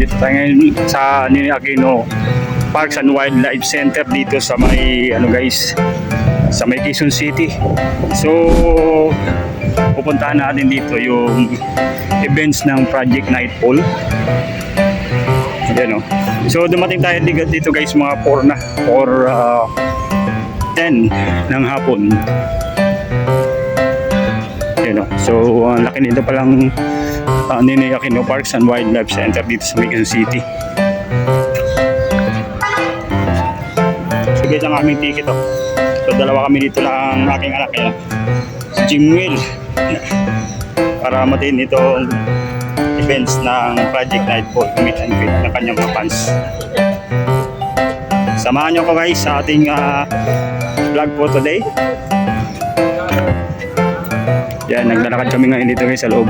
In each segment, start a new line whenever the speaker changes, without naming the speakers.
Nandito tayo ngayon sa Ninoy Aquino Parks and Wildlife Center dito sa may guys, sa may Quezon City. So pupuntahan natin dito yung events ng Project Nightfall. Ayan o. So dumating tayo dito guys mga 4 na or 10 ng hapon. Ayan o. So ang laki nito palang Ninoy Aquino Parks and Wildlife Center dito sa Quezon City. So guys, ang aming ticket oh. So dalawa kami dito lang ang aking anak eh. Si Jimwell. Para matin itong events ng Project Nightfall, meet and greet ng kanyang mga fans. Samahan nyo ko guys sa ating vlog po today. Yan, naglalakad kami ngayon dito guys sa loob.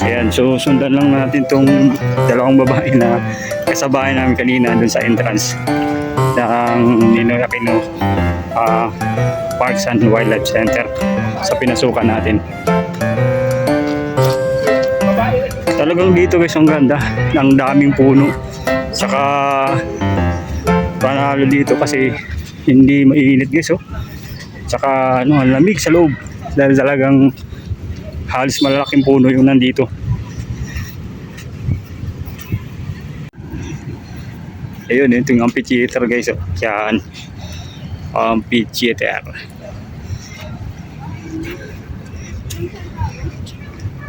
Ayan, so sundan lang natin tong dalawang babae na kasabayan namin kanina dun sa entrance ng Ninoy Aquino Parks and Wildlife Center sa pinasukan natin. Talagang dito guys ang ganda, ang daming puno, saka panalo dito kasi hindi mainit guys oh. Saka ang lamig sa loob dahil talagang halos malalaking puno yung nandito. Ayun, ito yung amphitheater guys oh. Yan, amphitheater.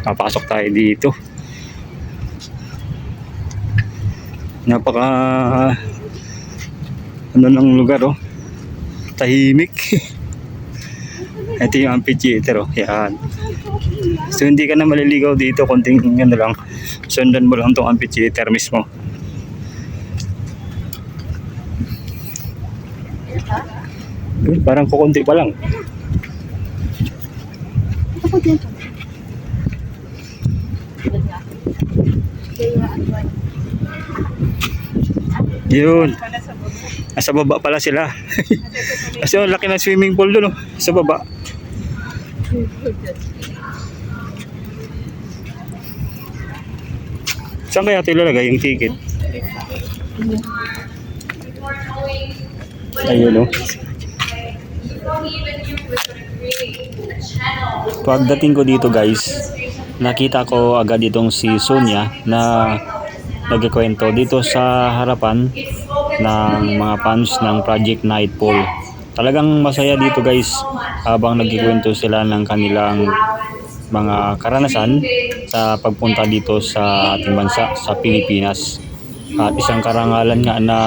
Napasok tayo dito. Napaka ng lugar oh. Tahimik. Ito yung amphitheater oh. Yan. So hindi ka na maliligaw dito, konting lang. Sundan mo lang tong amphitheater mismo. Parang kukunti pa lang. Yun. Nasa baba pala sila. Kasi ang laki ng swimming pool doon, oh, sa baba. Saan kaya ito ilalagay yung ticket? Ayun, oh. Pagdating ko dito guys, nakita ko agad itong si Sonia na nagkikwento dito sa harapan ng mga fans ng Project Nightfall. Talagang masaya dito guys habang nagkikwento sila ng kanilang mga karanasan sa pagpunta dito sa ating bansa, sa Pilipinas. At isang karangalan nga na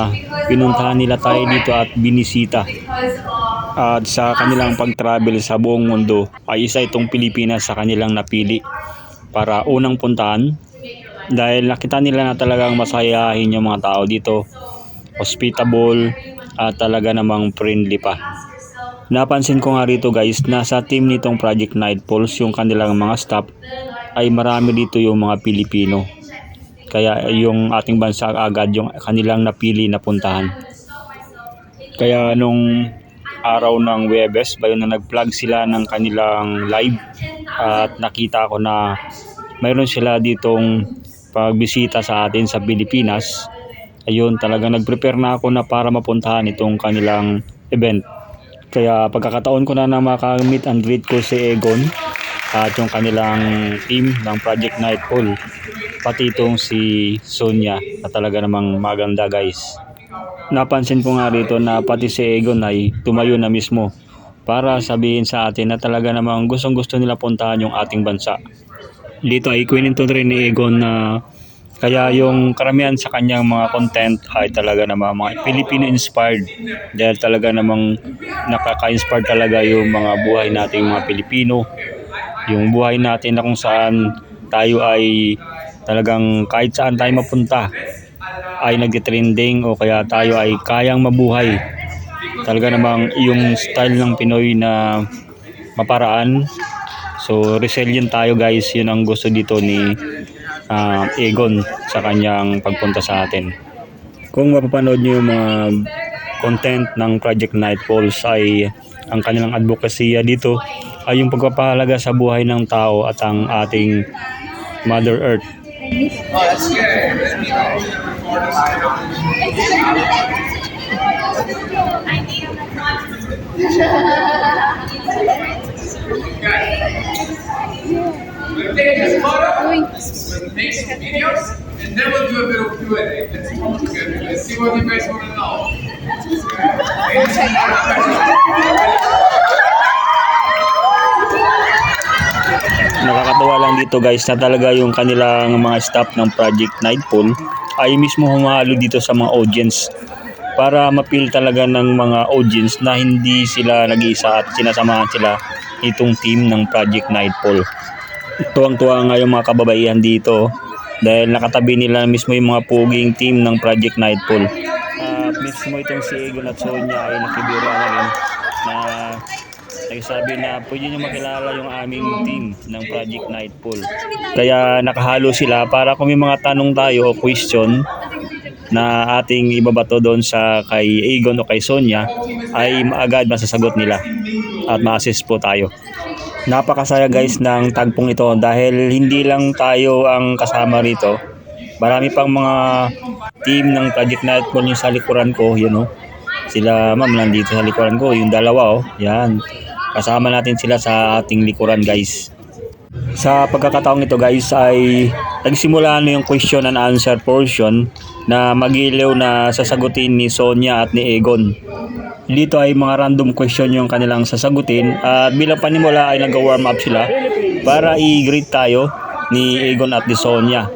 pinuntahan nila tayo dito at binisita. At sa kanilang pag-travel sa buong mundo ay isa itong Pilipinas sa kanilang napili para unang puntahan. Dahil nakita nila na talagang masayahin yung mga tao dito, hospitable at talaga namang friendly pa. Napansin ko nga rito guys na sa team nitong Project Nightfalls, yung kanilang mga staff ay marami dito yung mga Pilipino. Kaya yung ating bansa agad yung kanilang napili na puntahan. Kaya nung araw ng Webes, bayo na nag-vlog sila ng kanilang live at nakita ko na mayroon sila ditong pagbisita sa atin sa Pilipinas. Ayun, talagang nag-prepare na ako na para mapuntahan itong kanilang event. Kaya pagkakataon ko na maka-meet and greet ko si Egon at yung kanilang team ng Project Nightfall, pati itong si Sonia na talaga namang maganda guys. Napansin ko nga rito na pati si Egon ay tumayo na mismo para sabihin sa atin na talaga namang gustong gusto nila puntahan yung ating bansa. Dito ay kwento rin ni Egon na kaya yung karamihan sa kanyang mga content ay talaga namang mga Filipino inspired, dahil talaga namang nakaka-inspire talaga yung mga buhay nating mga Pilipino, yung buhay natin na kung saan tayo ay talagang kahit saan tayo mapunta ay nagtitrending o kaya tayo ay kayang mabuhay. Talaga namang yung style ng Pinoy na maparaan. So resilient tayo guys, yun ang gusto dito ni Egon sa kanyang pagpunta sa atin. Kung mapapanood nyo yung mga content ng Project Nightfalls ay ang kanilang advokasya dito ay yung pagpapahalaga sa buhay ng tao at ang ating Mother Earth.
We'll take this photo, we'll make some videos, and then we'll do a bit of Q&A. Let's go together. Let's see what you guys want to know.
Nakakatuwa lang dito guys na talaga yung kanilang mga staff ng Project Nightfall ay mismo humalo dito sa mga audience para mapil talaga ng mga audience na hindi sila nag-iisa at sinasamahan sila itong team ng Project Nightfall. Tuwang-tuwa nga yung mga kababaihan dito dahil nakatabi nila mismo yung mga puging team ng Project Nightfall. Mismo itong si Egon at Sonia ay nakibiro na rin na nagsabi na pwede nyo makilala yung aming team ng Project Nightfall. Kaya nakahalo sila para kung may mga tanong tayo o question na ating ibabato doon sa kay Egon o kay Sonia ay agad masasagot nila at ma-assist po tayo. Napakasaya guys ng tagpong ito dahil hindi lang tayo ang kasama rito. Marami pang mga team ng Project Nightfall yung sa likuran ko, yun oh. Sila ma'am nandito sa likuran ko, yung dalawa oh. Yan. Kasama natin sila sa ating likuran guys. Sa pagkakataong ito guys ay nagsimula na yung question and answer portion na magiliw na sasagutin ni Sonia at ni Egon. Dito ay mga random question yung kanilang sasagutin at bilang panimula ay nag-warm up sila para i-greet tayo ni Egon at ni Sonia.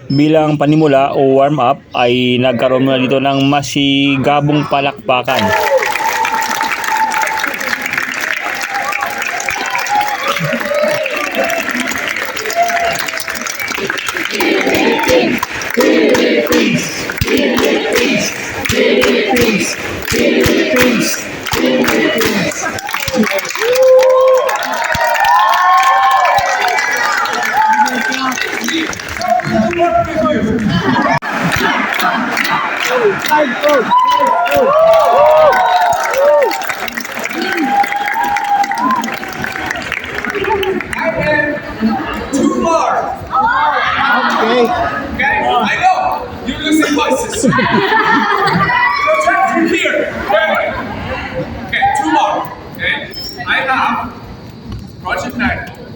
Bilang panimula o warm up ay nagkaroon na dito ng masigabong palakpakan.
Too far. Okay. Okay. I know. You're losing voices. So try from here. Okay. Two more. Okay. I have Project Nightfall.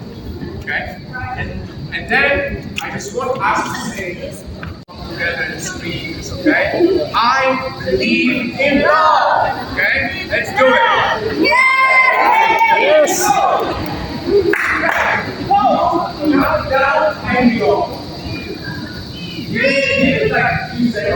Okay. And then I just want us to say together and scream. Okay. I believe in love. Okay. Let's do it. Yes. Down and go. Really, like you say,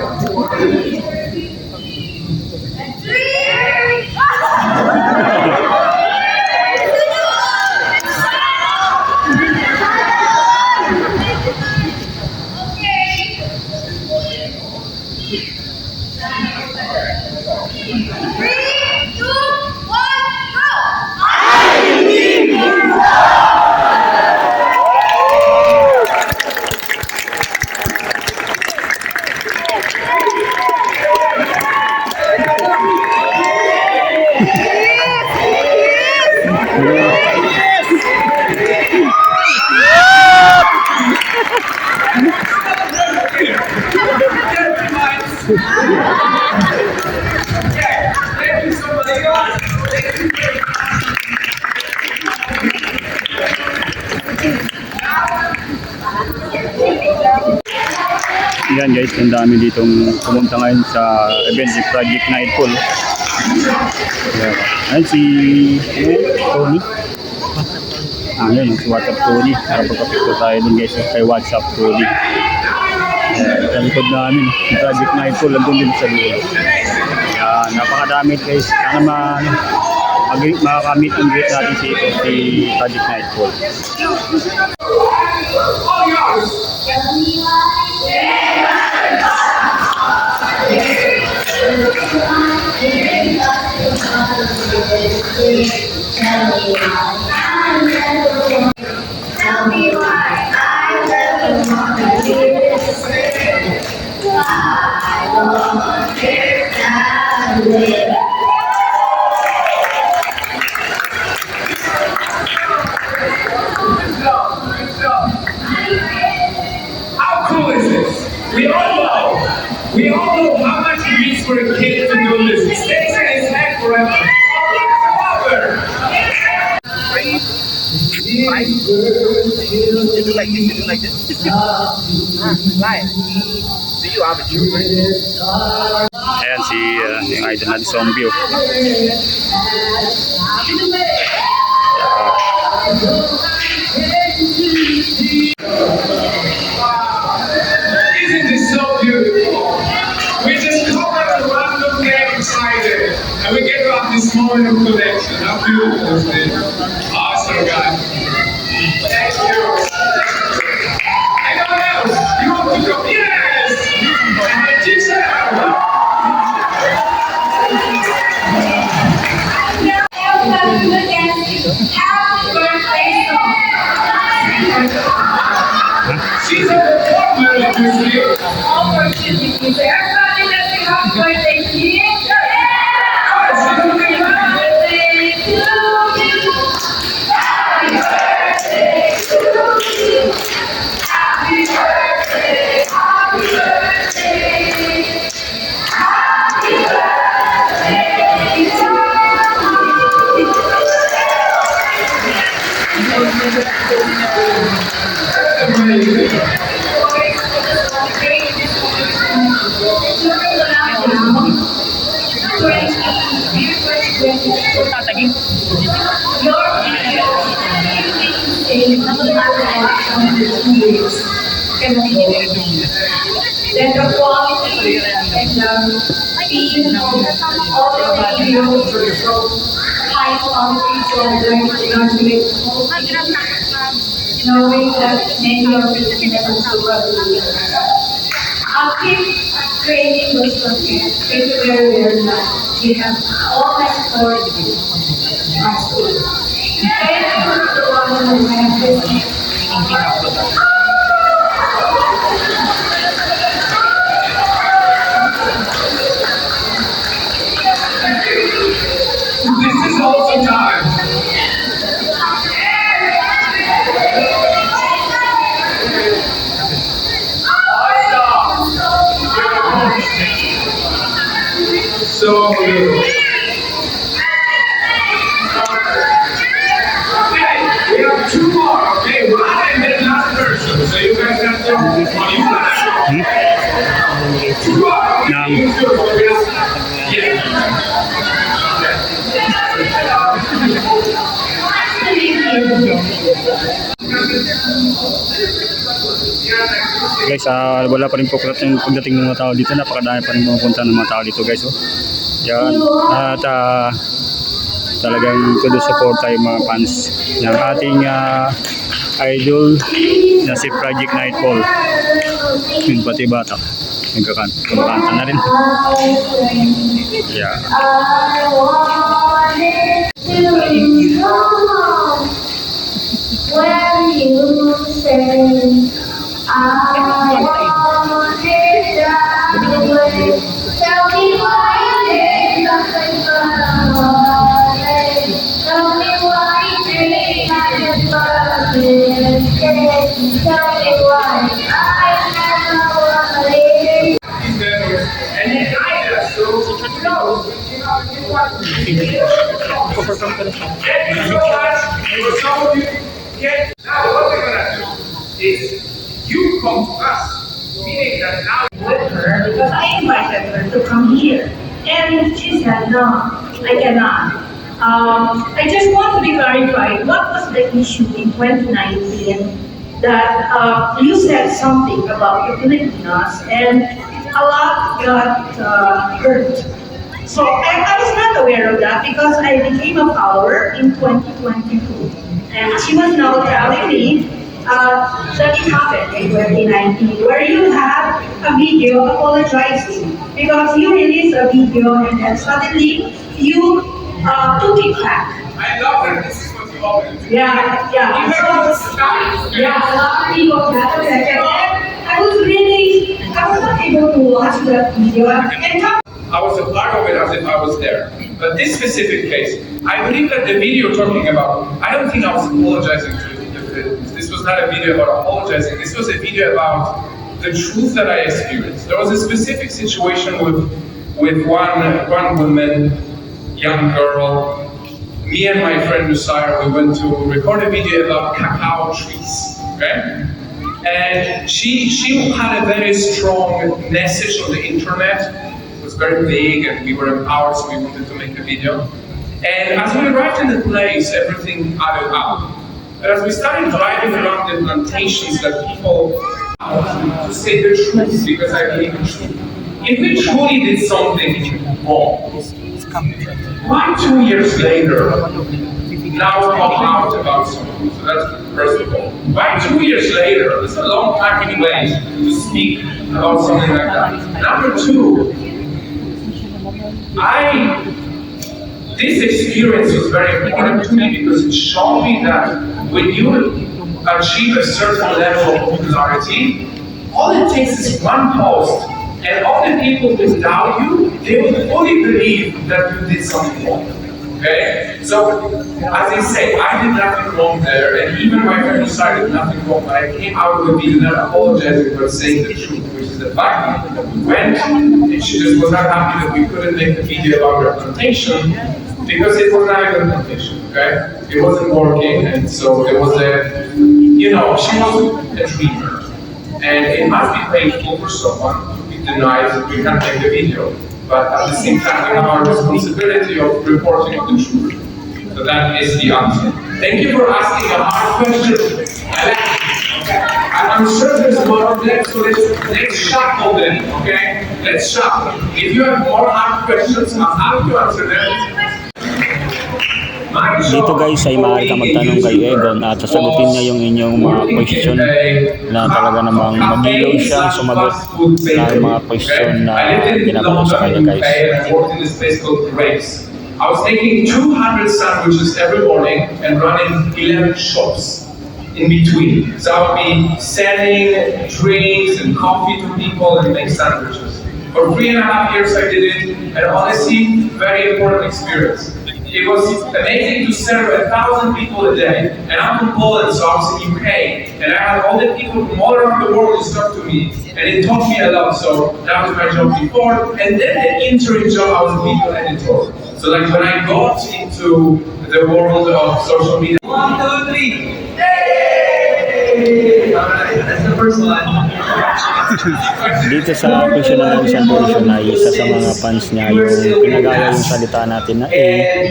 Yan guys, ang dami ditong pumunta ngayon sa event ni Project Nightfall. Ayan si Tony. Ayan, si WhatsApp Tony. Nakapagkapito tayo dun guys kay WhatsApp Tony. Sa likod namin, si Project Nightfall, nandun din sa loob. Ayan, napakadami guys. Sana makakamit ang greet natin si Project Nightfall.
Tell me why I love you more than this. I want to live.
You do like this, you do like this. Why? Do you have a children?
Ayan si yung idol na zombie. Oh.
Isn't this so beautiful? We just covered a random day inside it, and we get to have this moment of connection. How beautiful is this? Awesome, guys. Thank you. Anyone else? You want to go? Yes! And teacher!
Everybody look at happy birthday song.
She's a performer, obviously.
Opportunity. So everybody let's sing happy birthday to you. Happy birthday to you. Happy birthday to you. Happy birthday. Happy birthday. Happy birthday to you. Then the quality and the speed of all the videos, high quality, so I'm going to congratulate knowing that many of the people I'll keep creating those content. Thank you very, very much. We have all my support. My school. Thank you to the one who have this.
This is also time. So beautiful. Okay, we have two more. Okay, one and then last person. So you guys have to. Oh, you want to? Two more.
Guys, wala pa rin po yung pagdating ng mga tao dito. Napakadami pa rin pumunta ng mga tao dito, guys. Oh. Yan. At talagang todo support tayo mga fans ng ating idol na si Project Nightfall. Yung pati bata. Kumakanta na rin. Yeah.
I wanted to know when you say I wanted that way. Tell me why there's nothing but a heartache. Tell me why there's nothing but a mistake. Tell me why I never wanted.
And then I just so no. Thank you so much for some of you. Now what we're gonna do is you come to us, meaning that now
With her because I invited her to come here, and she said no, I cannot. I just want to be clarified. What was the issue in 2019 that you said something about the Filipinos and a lot got hurt? So I was not aware of that because I became a follower in 2022. And she was now telling me that it happened in 2019 where you had a video apologizing because you released a video and then suddenly you took it back.
I love that this is what you always do.
Yeah.
You have this style.
Yeah, a lot of people got upset. And I was not able to watch that video and come.
I was a part of it as if I was there. But this specific case, I believe that the video talking about, I don't think I was apologizing to the This was not a video about apologizing. This was a video about the truth that I experienced. There was a specific situation with one woman, young girl, me and my friend Lucia, we went to record a video about cacao trees, okay? And she had a very strong message on the internet. It was very big and we were empowered, so we wanted to make a video. And as we arrived in the place, everything added up. And as we started driving around the plantations that people to say the truth, because I believe the truth. If we truly did something wrong, why 2 years later, now come out about something? So that's first of all. Why 2 years later? It's a long time to wait to speak about something like that. Number two, this experience was very important to me because it showed me that when you achieve a certain level of popularity, all it takes is one post, and all the people who doubt you, they will fully believe that you did something wrong. Okay? So, as I say, I did nothing wrong there, and even my friend decided nothing wrong, but I came out of the video not apologizing but saying the truth, which is the fact that we went, and she just was not happy that we couldn't make the video about her plantation, because it was not a good plantation, okay? It wasn't working, and so it was she was a dreamer. And it must be painful for someone to be denied that we can't make the video. But at the same time, we have our responsibility of reporting of the truth. So that is the answer. Thank you for asking a hard question. I like it. Okay. I'm sure there's more of that, so let's shuffle them, okay? Let's shuffle. If you have more hard questions, I'm happy to answer them.
Dito guys ay maaari ka magtanong kay Egon at sasagutin niya yung inyong mga question na talaga namang magilaw siyang sumagot ng mga question na ginawa sa kanya guys.
I was taking 200 sandwiches every morning and running 11 shops in between. So I would be selling drinks and coffee to people and make sandwiches. For 3.5 years I did it, and honestly, very important experience. It was amazing to serve 1,000 people a day, and I'm from Poland, so I was in UK, and I had all the people from all around the world who talk to me, and it taught me a lot. So that was my job before, and then the interim job, I was a video editor. So like when I got into the world of social media.
1, 2, 3. Yay! Alright, that's the first one.
Dito sa question na isang portion ay isa sa mga fans niya yung pinagaya yung salita natin na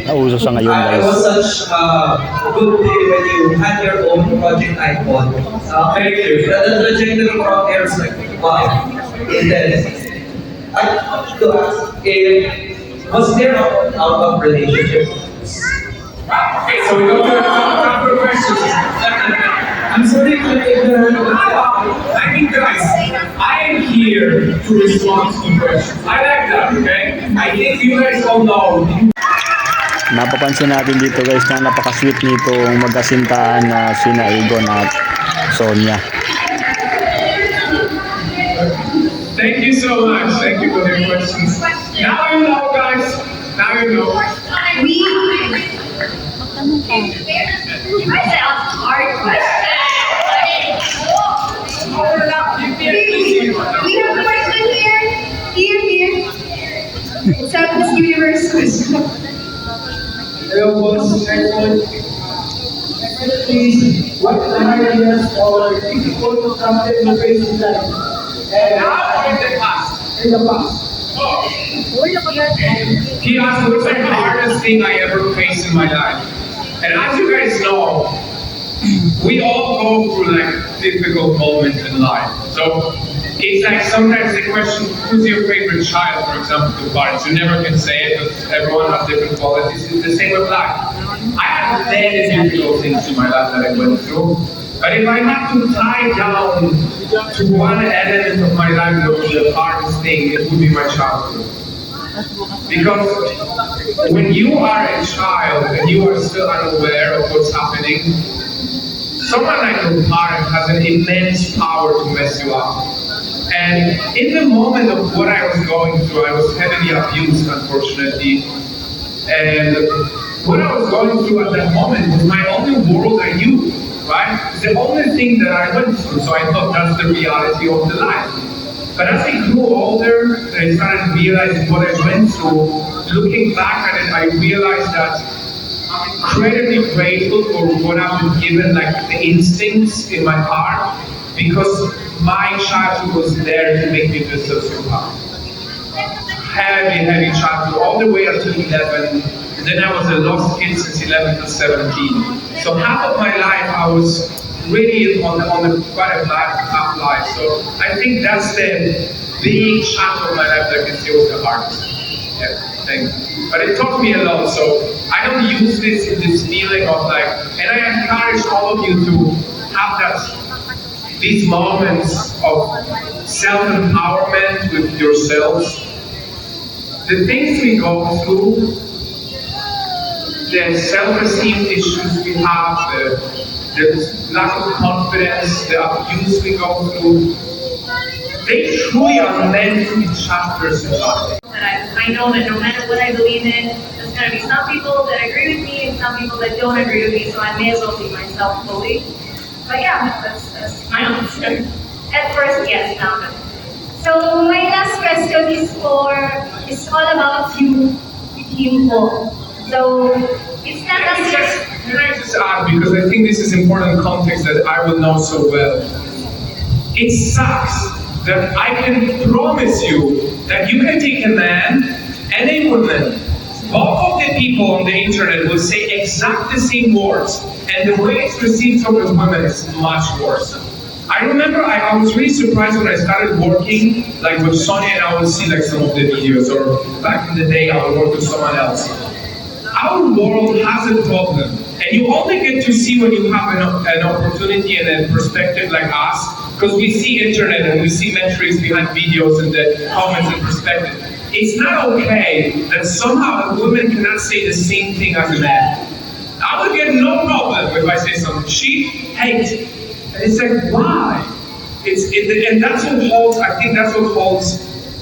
nauso sa ngayon guys.
It was such a good day when you had your own project icon. Thank you. The trajectory from there is like, wow, intense. I want to ask, was there an out of relationship?
Okay, so we go to the proper questions. I'm sorry to I mean, guys, I am here to respond to questions. I like that, okay? I think you guys all know.
Napapansin natin dito guys na napaka-sweet nitong magkasintahan na sina Egon at Sonia.
Thank you so much. Thank you for the questions. Now you know, guys. Now you know.
That's a hard question. We have a question here. Here. It's a Miss Universe question.
Hello, boss. Please, what areas or difficult to something you face in life?
Now in the past.
In the past.
He asked what's the hardest thing I ever faced in my life. And as you guys know, we all go through like difficult moments in life. So it's like sometimes the question, who's your favorite child, for example, to parents? You never can say it because everyone has different qualities. It's the same with life. I had many difficult things in my life that I went through. But if I had to tie down to one element of my life that was the hardest thing, it would be my childhood. Because when you are a child and you are still unaware of what's happening, someone like your parent has an immense power to mess you up. And in the moment of what I was going through, I was heavily abused, unfortunately. And what I was going through at that moment was my only world I knew, right? It's the only thing that I went through, so I thought that's the reality of the life. But as I grew older, I started realizing what I went through. Looking back at it, I realized that incredibly grateful for what I've been given, like the instincts in my heart, because my childhood was there to make me the sociopath. Heavy childhood, all the way until 11. And then I was a lost kid since 11 to 17. So half of my life I was really on quite a bad tough life. So I think that's the big chunk of my life that I can say was the hardest. Yeah, thank you. But it taught me a lot. So I don't use this feeling of like, and I encourage all of you to have these moments of self-empowerment with yourselves. The things we go through, the self-esteem issues we have, the lack of confidence, the abuse we go through, they truly are meant to be chapters in life.
That I know that no matter what I believe in, there's going to be some people that agree with me and some people that don't agree with me, so I may as well be myself fully. But yeah, that's my answer. At first, yes, now no.
So my last question is all about you, Team Paul. So it's not
Can
as
I just add, because I think this is important context that I will know so well. It sucks that I can promise you that you can take a man and a woman. Both of the people on the internet will say exactly the same words, and the way it's received from the women is much worse. I remember I was really surprised when I started working like with Sonia, and I would see like some of the videos, or back in the day I would work with someone else. Our world has a problem, and you only get to see when you have an opportunity and a perspective like us, because we see internet and we see metrics behind videos and the comments and perspective. It's not okay that somehow a woman cannot say the same thing as a man. I would get no problem if I say something. She hates it. And it's like, why? And that's what holds, I think that's what holds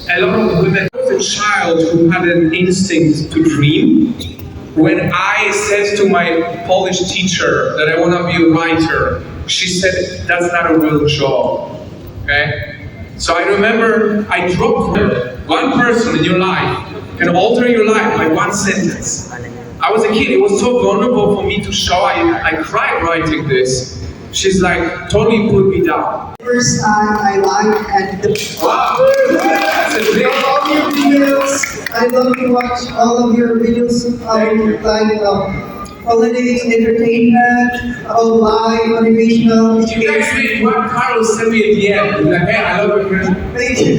a lot of women. I was a child who had an instinct to dream. When I said to my Polish teacher that I want to be a writer, she said, that's not a real job, okay? So I remember I dropped her. One person in your life can alter your life by one sentence. I was a kid, it was so vulnerable for me to show, I cried writing this. She's like, totally put me down.
First time I like and
Wow, that's a big...
all your videos. I love to watch all of your videos like holidays, entertainment, all live, motivational,
You guys made what Carlos sent me at the end. He's like, hey, I love your friend.
Thank you.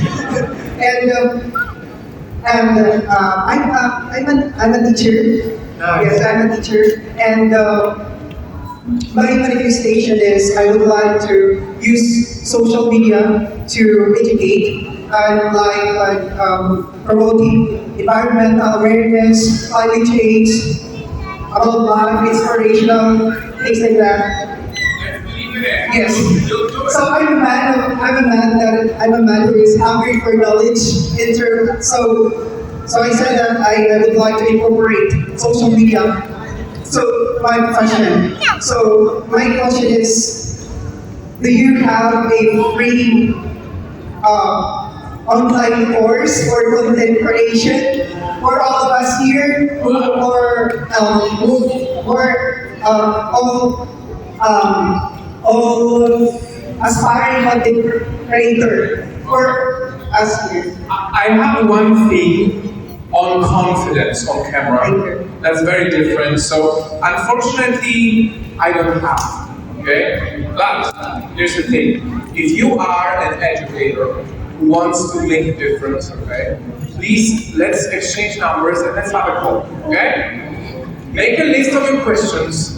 I'm a teacher.
Nice.
Yes, I'm a teacher. And my manifestation is I would like to use social media to educate and promoting environmental awareness, climate change, about life, inspirational, things like that. Yes. So I'm a man who is hungry for knowledge. So I said that I would like to incorporate social media. So my question. So my question is, do you have a free online course for content creation for all of us here who are all aspiring content creator for us here?
I have one thing on confidence on camera. That's very different. So unfortunately, I don't have. Okay? But here's the thing. If you are an educator who wants to make a difference, okay, please let's exchange numbers and let's have a call. Okay? Make a list of your questions.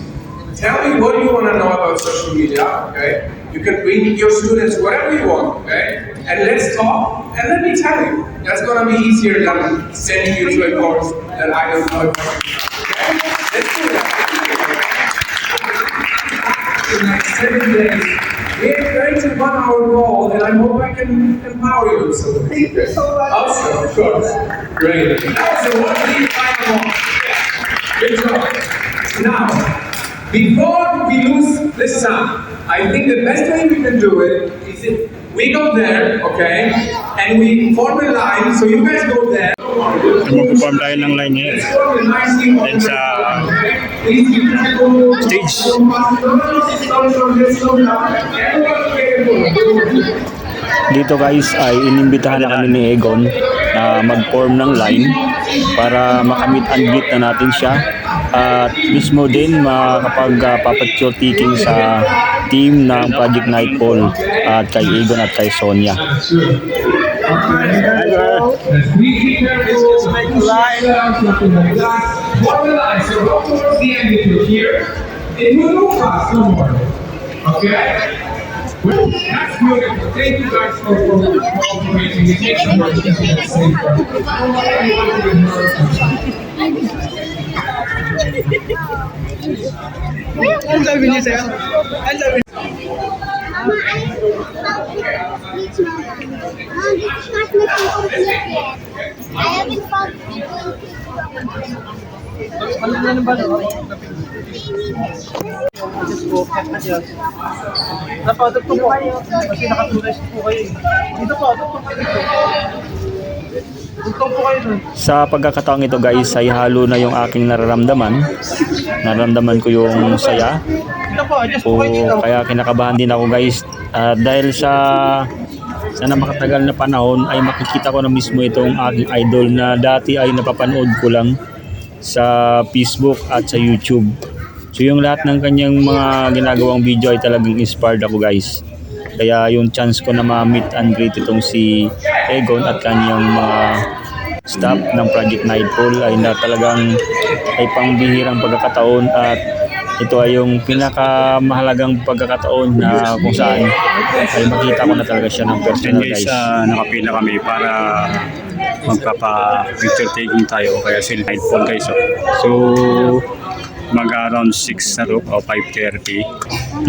Tell me what you want to know about social media, okay? You can bring your students whatever you want, okay? And let's talk, and let me tell you, that's gonna be easier than sending you to a course that I don't know. Okay? Let's do that. In like 7 days, we're going to 1 hour call, and I hope I can empower you with something.
Thank you so much.
Awesome, of course. Great. That was a 1 week final. Good job. Now, before we lose the sun, I think the best way we can do it is if we go there, okay, and we form a line, so you guys go there.
Mag-form tayo ng line ngayon.
Let's form a nice team.
Then sa
Please be careful.
Stage. Dito guys ay inimbitahan na kami ni Egon na mag-form ng line para makamit and greet na natin siya at mismo din makapag-papicture taking sa team ng Project Nightfall at kay Egon at kay Sonia.
Be careful. Make a line. One line. So go towards the end if you're here. It will move fast. Don't worry. Okay. Well, that's good. Thank you guys for cooperating. It makes it more easy and safer. Don't let anyone get hurt.
Napadagto po kayo kasi nakatulay po kayo. Dito po, dito po kayo. Dito po kayo dun.
Sa pagkakataong ito guys ay halo na yung aking nararamdaman. Nararamdaman ko yung saya.
Dito po, adjust
O
po kayo dito.
kaya kinakabahan din ako guys dahil sa makatagal na panahon ay makikita ko na mismo itong aking idol na dati ay napapanood ko lang sa Facebook at sa YouTube. So yung lahat ng kanyang mga ginagawang video ay talagang inspired ako guys. Kaya yung chance ko na ma-meet and greet itong si Egon at kanyang mga staff ng Project Nightfall ay na talagang ay pangbihirang pagkakataon at ito ay yung pinakamahalagang pagkakataon na kung saan ay makita ko na talaga siya ng personal guys.
Nakapila kami para magpapa-picture taking tayo kaya sila Nightfall guys. So mag-around 6 na to o 5:30.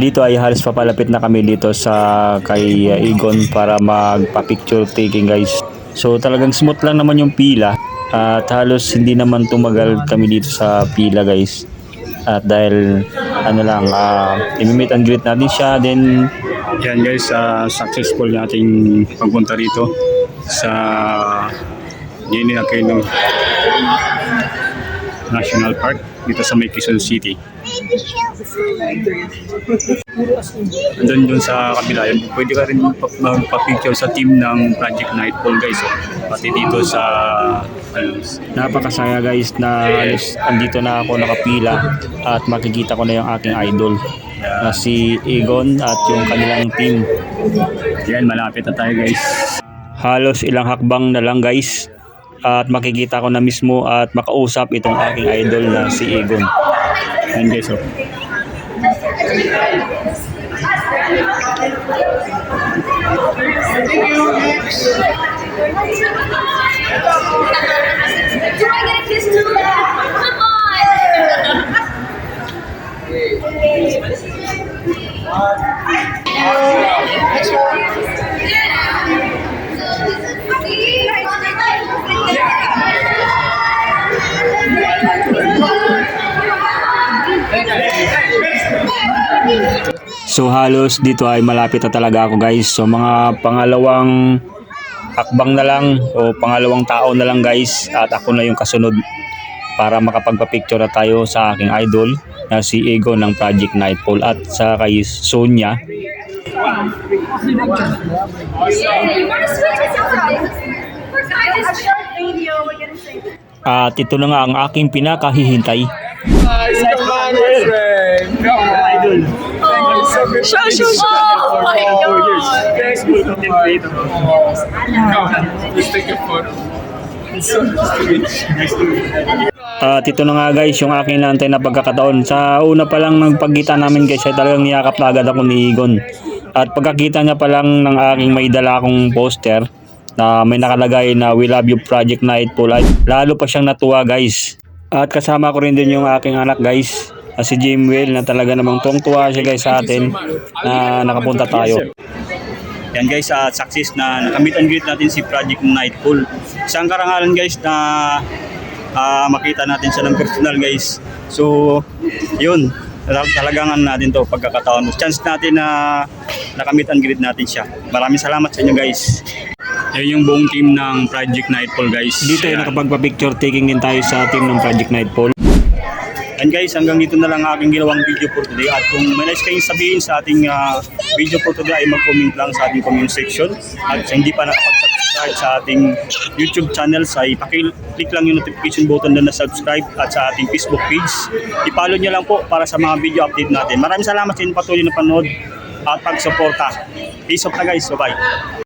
Dito ay halos papalapit na kami dito sa kay Egon para magpa-picture taking guys. So talagang smooth lang naman yung pila at halos hindi naman tumagal kami dito sa pila guys. At dahil ano lang i-meet and greet natin siya then
Yan guys, successful nating pagpunta rito sa Nini Aquino National Park dito sa May Quezon City. Andun dun sa kabila yun, pwede ka rin magpa-picture sa team ng Project Nightfall guys. Pati dito sa
napakasaya guys na halos andito na ako nakapila at makikita ko na yung aking idol na si Egon at yung kanilang team.
yan, malapit na tayo guys.
Halos ilang hakbang na lang guys at makikita ko na mismo at makausap itong aking idol na si Egon.
Yan guys,
Do I get a kiss too? Come
So halos dito ay malapit na talaga ako guys. So mga pangalawang hakbang na lang o pangalawang tao na lang guys at ako na yung kasunod para makapagpa-picture na tayo sa aking idol na si Egon ng Project Nightfall at sa kay Sonia. At ito na nga ang aking pinakahihintay. At ito na nga guys yung aking nantay na pagkakataon. Sa una pa lang nagpagkita namin guys ay talagang niyakap na agad ako ni Egon. At pagkakita niya pa lang ng aking may dala akong poster na may nakalagay na We Love You Project Nightfall, lalo pa siyang natuwa guys. At kasama ko rin din yung aking anak guys, si Jimwell, na talaga namang tuwang-tuwa siya guys sa atin na nakapunta tayo. Yan guys, success na nakamit and greet natin si Project Nightfall. Isang karangalan guys na makita natin siya ng personal guys. So yun, talagang natin to pagkakataon. Chance natin na nakamit and greet natin siya. Maraming salamat sa inyo guys.
Yan yung buong team ng Project Nightfall guys.
Dito ay nakapagpa-picture taking din tayo sa team ng Project Nightfall.
And guys, hanggang dito na lang aking ginawang video for today. At kung may nais kayong sabihin sa ating video for today ay mag-comment lang sa ating comment section. At sa hindi pa nakapag-subscribe sa ating YouTube channel ay pakiclick lang yung notification button na subscribe at sa ating Facebook page. I-follow nyo lang po para sa mga video update natin. Maraming salamat sa inyong patuloy na panood at pagsuporta. Peace out na guys. Bye-bye.